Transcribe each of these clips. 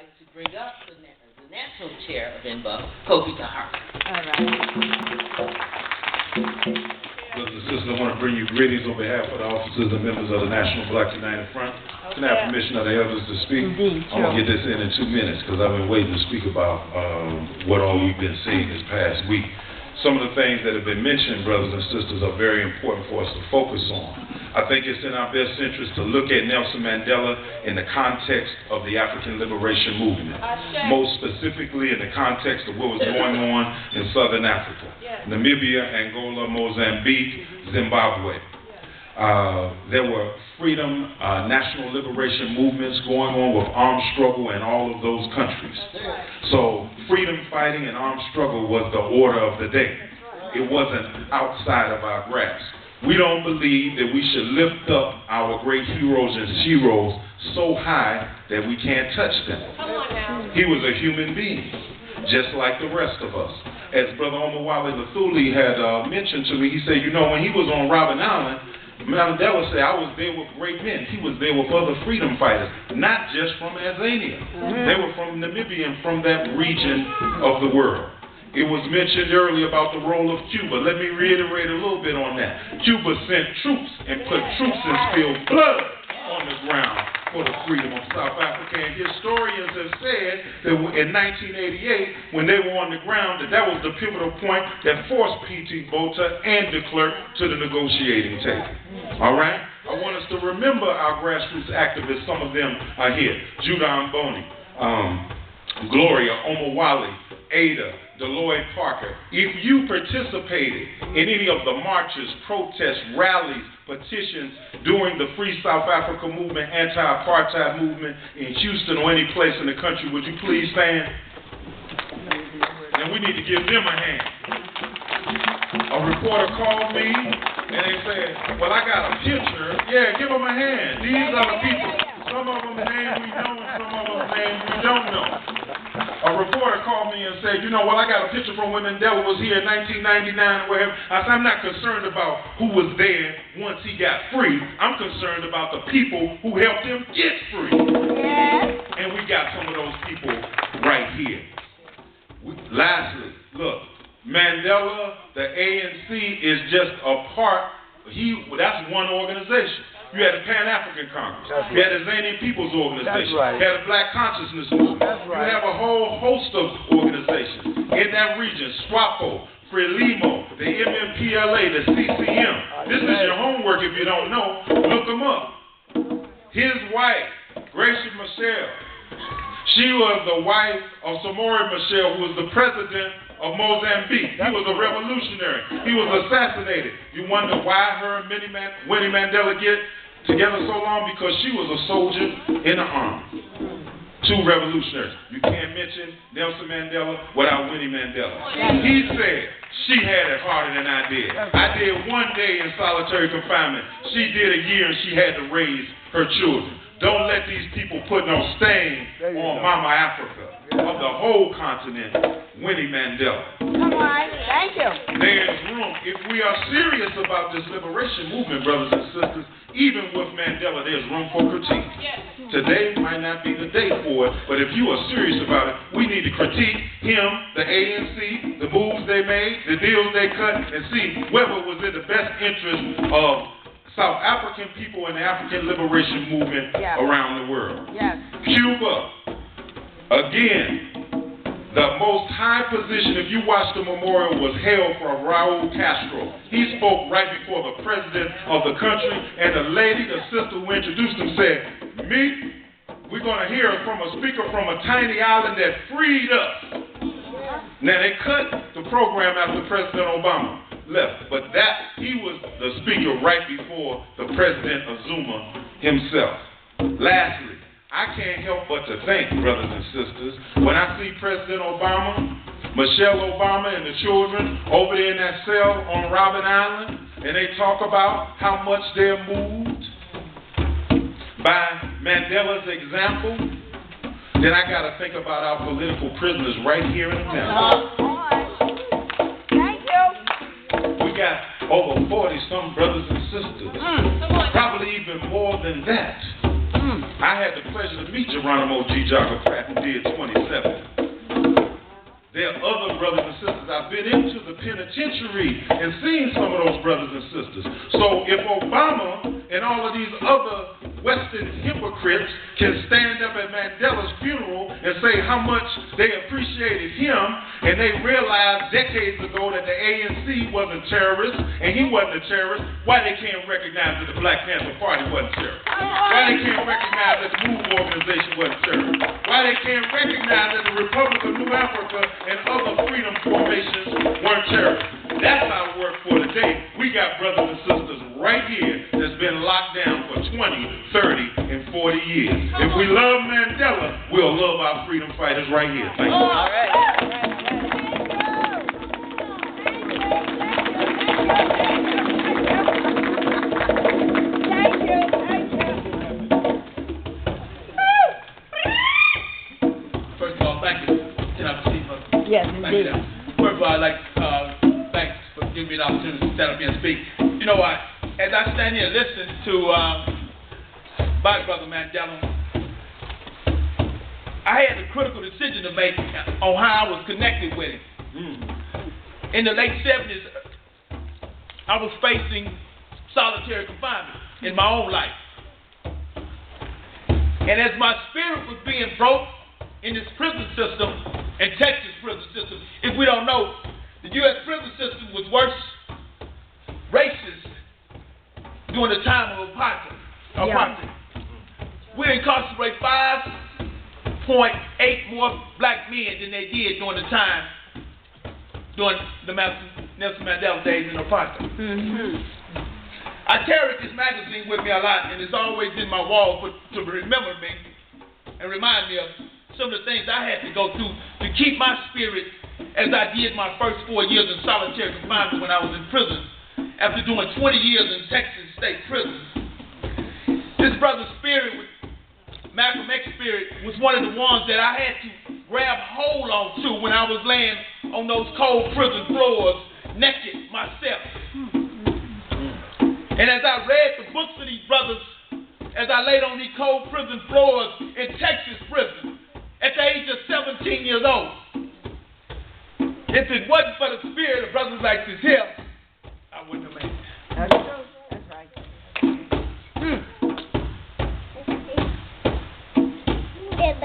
like to bring up the national chair of NBUF, Kofi Taharka. All right. Brothers and sisters, I want to bring you greetings on behalf of the officers and members of the National Black United Front. Can I have permission of the elders to speak? Indeed, I'm going to get this in 2 minutes because I've been waiting to speak about what all we've been seeing this past week. Some of the things that have been mentioned, brothers and sisters, are very important for us to focus on. I think it's in our best interest to look at Nelson Mandela in the context of the African liberation movement, most specifically in the context of what was going on in Southern Africa, Namibia, Angola, Mozambique, Zimbabwe. There were freedom, national liberation movements going on with armed struggle in all of those countries. So freedom fighting and armed struggle was the order of the day. It wasn't outside of our grasp. We don't believe that we should lift up our great heroes and sheroes so high that we can't touch them. He was a human being, just like the rest of us. As Brother Omawale Luthuli had mentioned to me, he said, you know, when he was on Robben Island, Mandela said, I was there with great men. He was there with other freedom fighters, not just from Azania. They were from Namibia and from that region of the world. It was mentioned earlier about the role of Cuba. Let me reiterate a little bit on that. Cuba sent troops and put troops and spilled blood on the ground for the freedom of South Africa. And historians have said that in 1988, when they were on the ground, that was the pivotal point that forced P.T. Botha and de Klerk to the negotiating table. All right? I want us to remember our grassroots activists. Some of them are here. Judah Mboni, Gloria Omawale, Ada, Deloitte Parker. If you participated in any of the marches, protests, rallies, petitions during the Free South Africa movement, anti-apartheid movement in Houston or any place in the country, would you please stand? And we need to give them a hand. A reporter called me and they said, well, I got a picture. Yeah, give them a hand. These are the people. Some of them names we know and some of them names we don't know. A reporter called me and said, you know, well, I got a picture from when Mandela was here in 1999 or whatever. I said, I'm not concerned about who was there once he got free. I'm concerned about the people who helped him get free. And we got some of those people right here. Lastly, look, Mandela, the ANC is just a part. That's one organization. You had the Pan-African Congress. You had the Zanian People's Organization. You had the Black Consciousness Movement. You have a whole host of organizations in that region. SWAPO, FRELIMO, the MMPLA, the CCM. This is your homework if you don't know. Look them up. His wife, Gracia Machel, she was the wife of Samora Machel, who was the president of Mozambique. He was a revolutionary. He was assassinated. You wonder why her and Winnie Mandela get together so long? Because she was a soldier in the army. Two revolutionaries. You can't mention Nelson Mandela without Winnie Mandela. He said she had it harder than I did. I did 1 day in solitary confinement. She did a year and she had to raise her children. Don't let these people put no stain on Mama Africa of the whole continent, Winnie Mandela. Come on, thank you. There's room. If we are serious about this liberation movement, brothers and sisters, even with Mandela, there's room for critique. Today might not be the day for it, but if you are serious about it, we need to critique him, the ANC, the moves they made, the deals they cut, and see whether it was in the best interest of South African people and the African liberation movement around the world. Cuba, again, the most high position, if you watch the memorial, was held for Raul Castro. He spoke right before the president of the country, and the lady, the sister who introduced him said, we're going to hear from a speaker from a tiny island that freed us. Now, they cut the program after President Obama left, but he was the speaker right before the President of Zuma himself. Lastly, I can't help but to think, brothers and sisters, when I see President Obama, Michelle Obama and the children over there in that cell on Robben Island, and they talk about how much they're moved by Mandela's example, then I got to think about our political prisoners right here in America. Got over 40-some brothers and sisters, probably even more than that. I had the pleasure to meet Geronimo G. Jaga Pratt did 27. There are other brothers and sisters. I've been into the penitentiary and seen some of those brothers and sisters. So if Obama and all of these other Western hypocrites can stand up at Mandela's funeral and say how much they appreciated him, and they realized decades ago that the ANC wasn't terrorist and he wasn't a terrorist, why they can't recognize that the Black Panther Party wasn't terrorist? Why they can't recognize that the MOVE organization wasn't terrorist? Why they can't recognize that the Republic of New Africa and other freedom formations weren't terrorists? That's our work for today. We got brothers and sisters right here that's been locked down for 20, 30, and 40 years. If we love Mandela, we'll love our freedom fighters right here. Thank you. All right. First of all, thank you. Can I proceed, Mother? Yes, Thank indeed. you. First of all, I'd like to thanks for giving me the opportunity to stand up here and speak. You know what? As I stand here and listen to my brother Mandela, I had a critical decision to make on how I was connected with him. In the late 70s, I was facing solitary confinement in my own life. And as my spirit was being broke in this prison system, in Texas prison system, if we don't know, the U.S. prison system was worse, racist, during the time of apartheid. Yeah. We incarcerate 5.8 more black men than they did during the time, during the Nelson Mandela days in apartheid. I carry this magazine with me a lot, and it's always in my wall to remember me and remind me of some of the things I had to go through to keep my spirit as I did my first 4 years in solitary confinement when I was in prison, after doing 20 years in Texas State Prison. This brother's spirit, Malcolm X spirit, was one of the ones that I had to grab hold on to when I was laying on those cold prison floors, naked myself. And as I read the books of these brothers, as I laid on these cold prison floors in Texas prison, at the age of 17 years old, if it wasn't for the spirit of brothers like this here, I wouldn't have made it. That's true. That's right.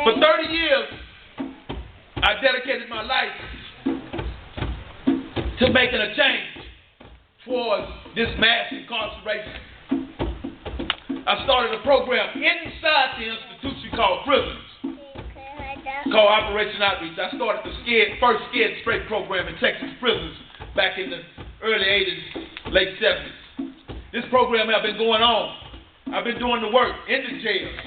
For 30 years, I dedicated my life to making a change towards this mass incarceration. I started a program inside the institution called Prisons, called Operation Outreach. I started the first Scared Straight program in Texas prisons back in the early 80s, late 70s. This program has been going on. I've been doing the work in the jails,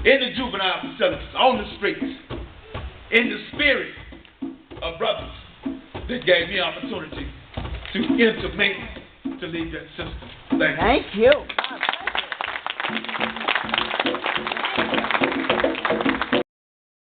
in the juvenile facilities, on the streets, in the spirit of brothers that gave me opportunity to intervene to lead that system. Thank you. Thank you.